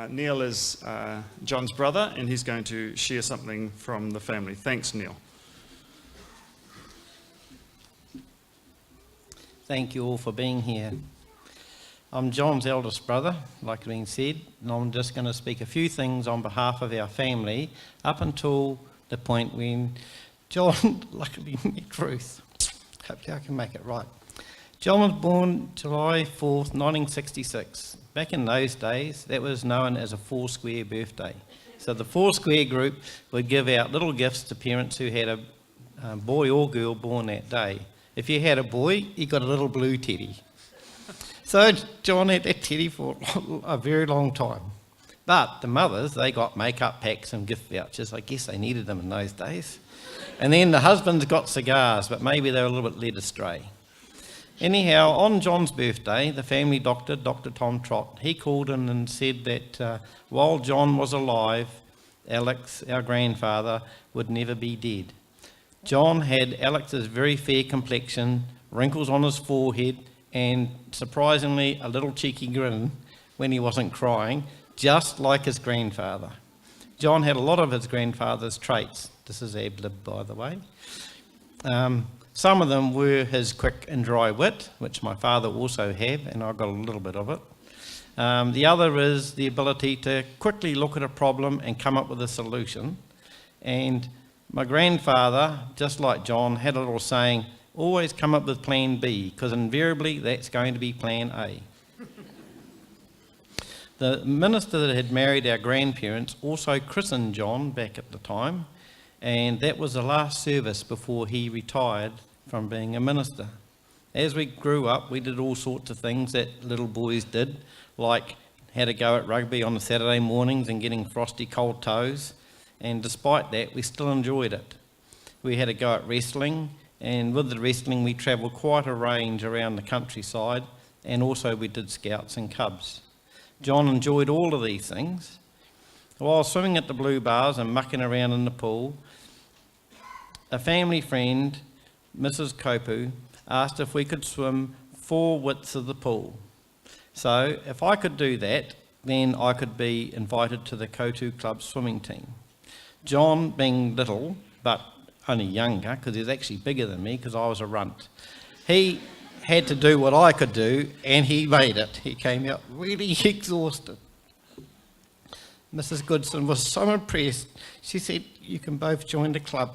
Neil is John's brother, and he's going to share something from the family. Thanks, Neil. Thank you all for being here. I'm John's eldest brother, like it's been said, and I'm just going to speak a few things on behalf of our family up until the point when John luckily met Ruth. Hopefully I can make it right. John was born July 4th, 1966. Back in those days, that was known as a Foursquare birthday. So the Foursquare group would give out little gifts to parents who had a boy or girl born that day. If you had a boy, you got a little blue teddy. So John had that teddy for a very long time. But the mothers, they got makeup packs and gift vouchers. I guess they needed them in those days. And then the husbands got cigars, but maybe they were a little bit led astray. Anyhow, on John's birthday, the family doctor, Dr. Tom Trott, he called in and said that while John was alive, Alex, our grandfather, would never be dead. John had Alex's very fair complexion, wrinkles on his forehead, and surprisingly, a little cheeky grin when he wasn't crying, just like his grandfather. John had a lot of his grandfather's traits. This is ad-lib, by the way. Some of them were his quick and dry wit, which my father also had, and I got a little bit of it. The other is the ability to quickly look at a problem and come up with a solution. And my grandfather, just like John, had a little saying, always come up with plan B, because invariably that's going to be plan A. The minister that had married our grandparents also christened John back at the time, and that was the last service before he retired from being a minister. As we grew up, we did all sorts of things that little boys did, like had a go at rugby on the Saturday mornings and getting frosty cold toes, and despite that, we still enjoyed it. We had a go at wrestling, and with the wrestling, we travelled quite a range around the countryside, and also we did scouts and cubs. John enjoyed all of these things. While swimming at the blue bars and mucking around in the pool, a family friend, Mrs. Kopu, asked if we could swim 4 widths of the pool. So if I could do that, then I could be invited to the Kotu Club swimming team. John, being little, but only younger, because he was actually bigger than me because I was a runt, he had to do what I could do, and he made it. He came out really exhausted. Mrs. Goodson was so impressed. She said, you can both join the club.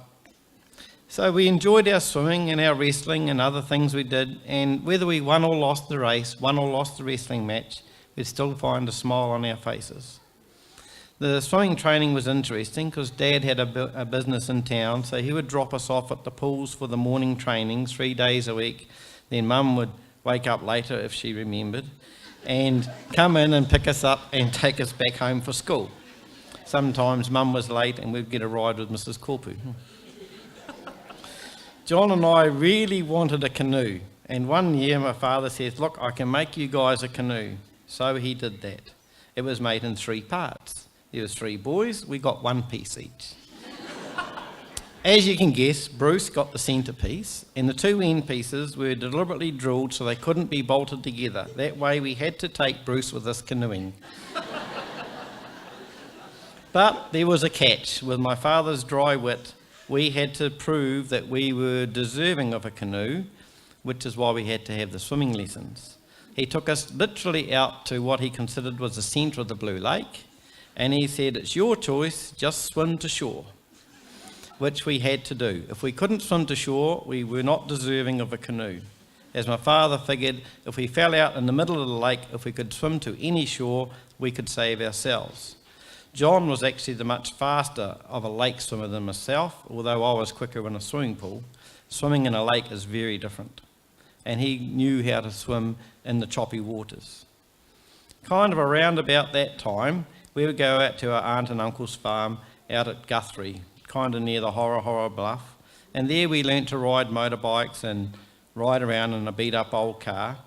So we enjoyed our swimming and our wrestling and other things we did, and whether we won or lost the race, won or lost the wrestling match, we'd still find a smile on our faces. The swimming training was interesting because Dad had a business in town, so he would drop us off at the pools for the morning training 3 days a week. Then Mum would wake up later if she remembered and come in and pick us up and take us back home for school. Sometimes Mum was late and we'd get a ride with Mrs. Kopu. John and I really wanted a canoe, and one year my father says, look, I can make you guys a canoe. So he did that. It was made in 3 parts. There was 3 boys, we got 1 piece each. As you can guess, Bruce got the centrepiece, and the 2 end pieces were deliberately drilled so they couldn't be bolted together. That way we had to take Bruce with us canoeing. But there was a catch. With my father's dry wit, we had to prove that we were deserving of a canoe, which is why we had to have the swimming lessons. He took us literally out to what he considered was the centre of the Blue Lake, and he said, it's your choice, just swim to shore, which we had to do. If we couldn't swim to shore, we were not deserving of a canoe. As my father figured, if we fell out in the middle of the lake, if we could swim to any shore, we could save ourselves. John was actually the much faster of a lake swimmer than myself, although I was quicker in a swimming pool. Swimming in a lake is very different, and he knew how to swim in the choppy waters. Kind of around about that time, we would go out to our aunt and uncle's farm out at Guthrie, kind of near the Horror Bluff, and there we learnt to ride motorbikes and ride around in a beat-up old car.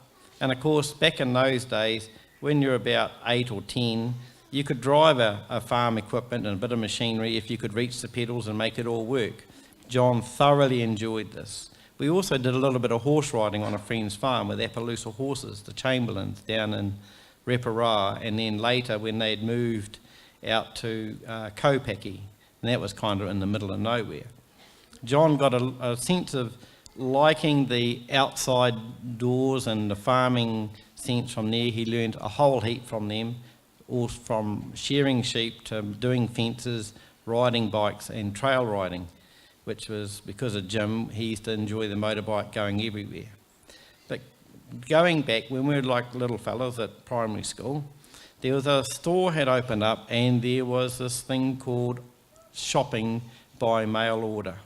And of course, back in those days, when you're about 8 or 10, you could drive a farm equipment and a bit of machinery if you could reach the pedals and make it all work. John thoroughly enjoyed this. We also did a little bit of horse riding on a friend's farm with Appaloosa horses, the Chamberlains, down in Repara, and then later when they'd moved out to Kopaki, and that was kind of in the middle of nowhere. John got a sense of liking the outside doors and the farming sense from there. He learned a whole heap from them, all from shearing sheep to doing fences, riding bikes and trail riding, which was because of Jim. He used to enjoy the motorbike going everywhere. But going back, when we were like little fellas at primary school, there was a store had opened up and there was this thing called shopping by mail order.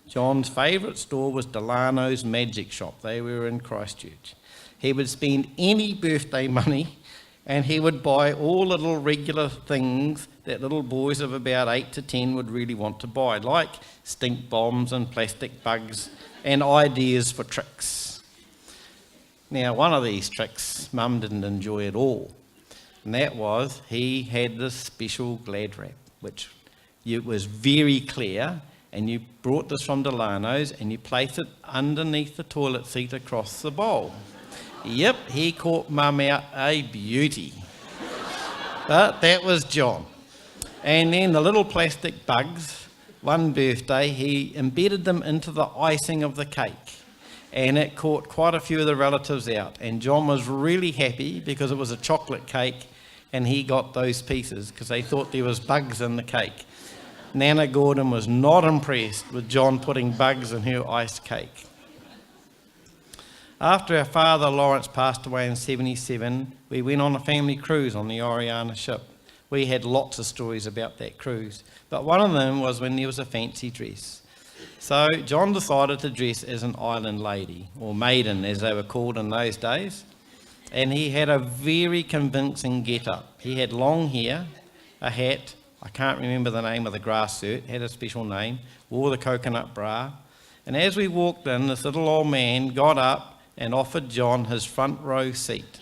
John's favourite store was Delano's Magic Shop. They were in Christchurch. He would spend any birthday money and he would buy all the little regular things that little boys of about 8 to 10 would really want to buy, like stink bombs and plastic bugs and ideas for tricks. Now, one of these tricks Mum didn't enjoy at all, and that was he had this special Glad wrap, which it was very clear, and you brought this from Delano's and you placed it underneath the toilet seat across the bowl. Yep, he caught Mum out a beauty. But that was John. And then the little plastic bugs, one birthday, he embedded them into the icing of the cake. And it caught quite a few of the relatives out. And John was really happy because it was a chocolate cake and he got those pieces because they thought there was bugs in the cake. Nana Gordon was not impressed with John putting bugs in her iced cake. After our father Lawrence passed away in 1977, we went on a family cruise on the Oriana ship. We had lots of stories about that cruise, but one of them was when there was a fancy dress. So John decided to dress as an island lady, or maiden as they were called in those days, and he had a very convincing get-up. He had long hair, a hat, I can't remember the name of the grass shirt, had a special name, wore the coconut bra, and as we walked in, this little old man got up and offered John his front row seat.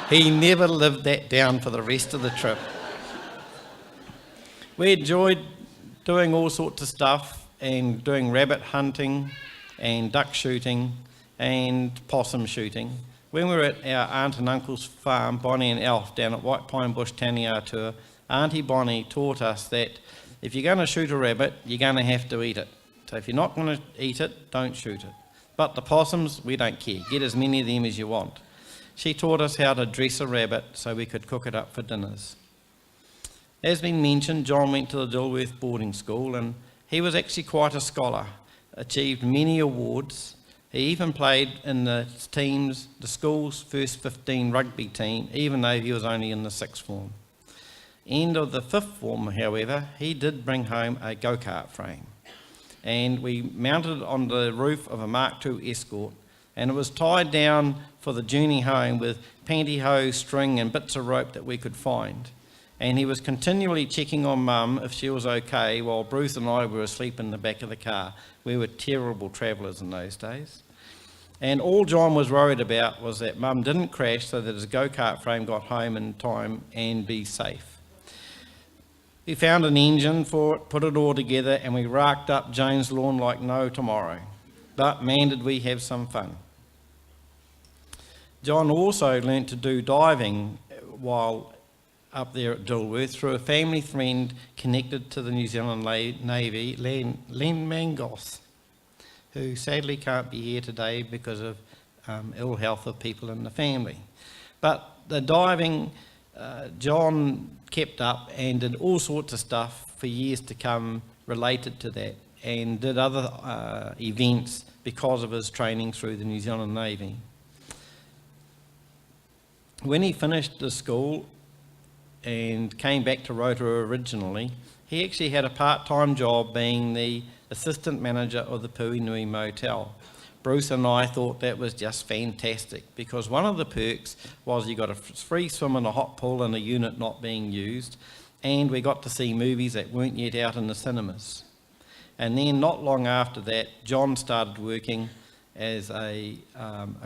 He never lived that down for the rest of the trip. We enjoyed doing all sorts of stuff and doing rabbit hunting and duck shooting and possum shooting. When we were at our aunt and uncle's farm, Bonnie and Alf, down at White Pine Bush Taniatua, Auntie Bonnie taught us that if you're going to shoot a rabbit, you're going to have to eat it. So if you're not going to eat it, don't shoot it. But the possums, we don't care. Get as many of them as you want. She taught us how to dress a rabbit so we could cook it up for dinners. As been mentioned, John went to the Dilworth boarding school and he was actually quite a scholar, achieved many awards. He even played in the school's first 15 rugby team, even though he was only in the sixth form. End of the fifth form, however, he did bring home a go-kart frame. And we mounted it on the roof of a Mark II Escort, and it was tied down for the journey home with pantyhose, string and bits of rope that we could find. And he was continually checking on Mum if she was okay while Bruce and I were asleep in the back of the car. We were terrible travellers in those days. And all John was worried about was that Mum didn't crash so that his go-kart frame got home in time and be safe. We found an engine for it, put it all together, and we racked up Jane's lawn like no tomorrow. But man, did we have some fun. John also learnt to do diving while up there at Dilworth through a family friend connected to the New Zealand Navy, Len Mangos, who sadly can't be here today because of ill health of people in the family. But the diving, John kept up and did all sorts of stuff for years to come related to that, and did other events because of his training through the New Zealand Navy. When he finished the school and came back to Rotorua originally, he actually had a part-time job being the assistant manager of the Puinui Motel. Bruce and I thought that was just fantastic because one of the perks was you got a free swim in a hot pool in a unit not being used, and we got to see movies that weren't yet out in the cinemas. And then not long after that, John started working as a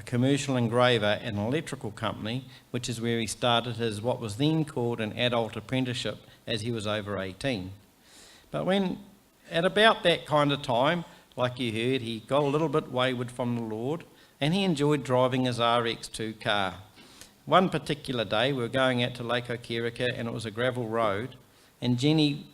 commercial engraver at an electrical company, which is where he started his what was then called an adult apprenticeship as he was over 18. But when at about that kind of time, like you heard, he got a little bit wayward from the Lord and he enjoyed driving his RX2 car. one particular day we were going out to Lake Okereke and it was a gravel road, and Jenny,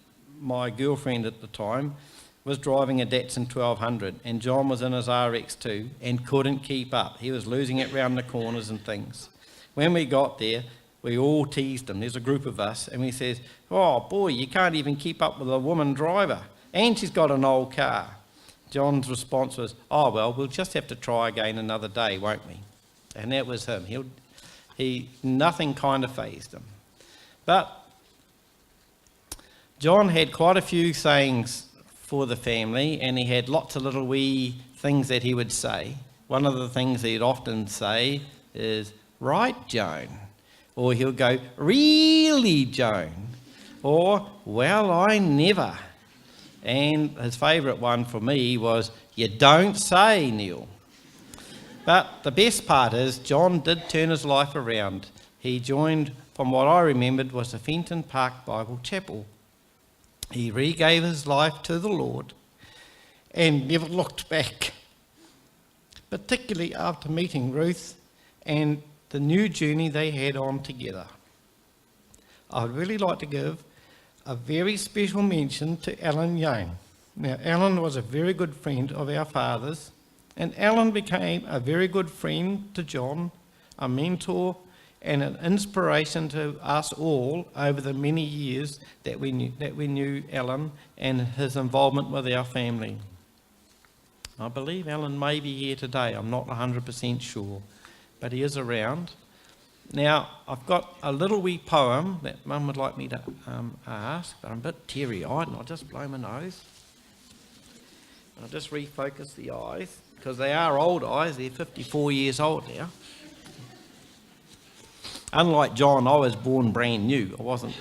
my girlfriend at the time, was driving a Datsun 1200 and John was in his RX2 and couldn't keep up. He was losing it round the corners and things. When we got there, we all teased him. There's a group of us and we says, "Oh boy, you can't even keep up with a woman driver and she's got an old car." John's response was, "Oh well, we'll just have to try again another day, won't we?" And that was him. Nothing kind of fazed him. But John had quite a few sayings for the family, and he had lots of little wee things that he would say. One of the things he'd often say is, "Right, Joan," or he'll go, "Really, Joan," or "Well, I never." And his favourite one for me was, "You don't say, Neil." But the best part is John did turn his life around. He joined, from what I remembered, was the Fenton Park Bible Chapel. He regave his life to the Lord and never looked back, particularly after meeting Ruth and the new journey they had on together. I'd really like to give a very special mention to Alan Young. Now, Alan was a very good friend of our father's, and Alan became a very good friend to John, a mentor and an inspiration to us all over the many years that we knew Alan and his involvement with our family. I believe Alan may be here today, I'm not 100% sure, but he is around. Now, I've got a little wee poem that Mum would like me to ask, but I'm a bit teary-eyed and I'll just blow my nose. I'll just refocus the eyes, because they are old eyes, they're 54 years old now. Unlike John, I was born brand new. I wasn't.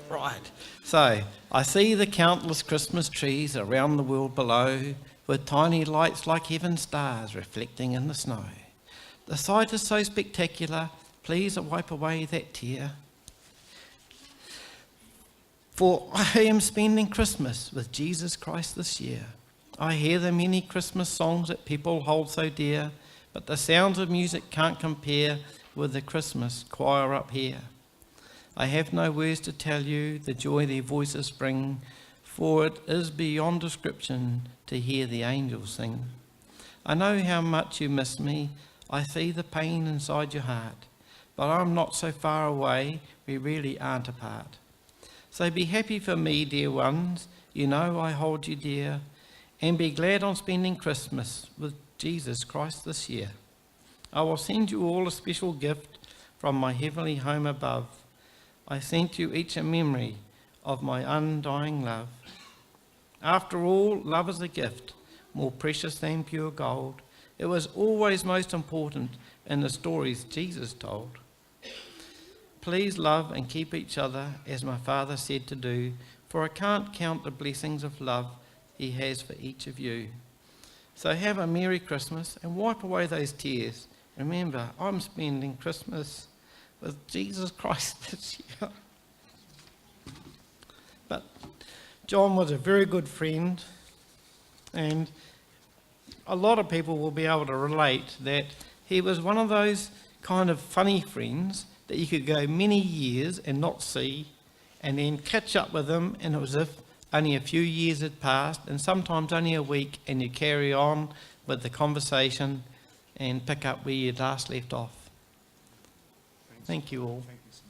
Right. So, I see the countless Christmas trees around the world below, with tiny lights like heaven's stars reflecting in the snow. The sight is so spectacular, please wipe away that tear. For I am spending Christmas with Jesus Christ this year. I hear the many Christmas songs that people hold so dear, but the sounds of music can't compare with the Christmas choir up here. I have no words to tell you the joy their voices bring, for it is beyond description to hear the angels sing. I know how much you miss me. I see the pain inside your heart, but I'm not so far away. We really aren't apart. So be happy for me, dear ones, you know I hold you dear, and be glad I'm spending Christmas with Jesus Christ this year. I will send you all a special gift from my heavenly home above. I sent you each a memory of my undying love. After all, love is a gift, more precious than pure gold. It was always most important in the stories Jesus told. Please love and keep each other as my Father said to do, for I can't count the blessings of love he has for each of you. So have a Merry Christmas and wipe away those tears. Remember, I'm spending Christmas with Jesus Christ this year. But John was a very good friend, and a lot of people will be able to relate that he was one of those kind of funny friends that you could go many years and not see, and then catch up with them, and it was as if only a few years had passed, and sometimes only a week, and you carry on with the conversation and pick up where you last left off. Thank you all. Thank you so much.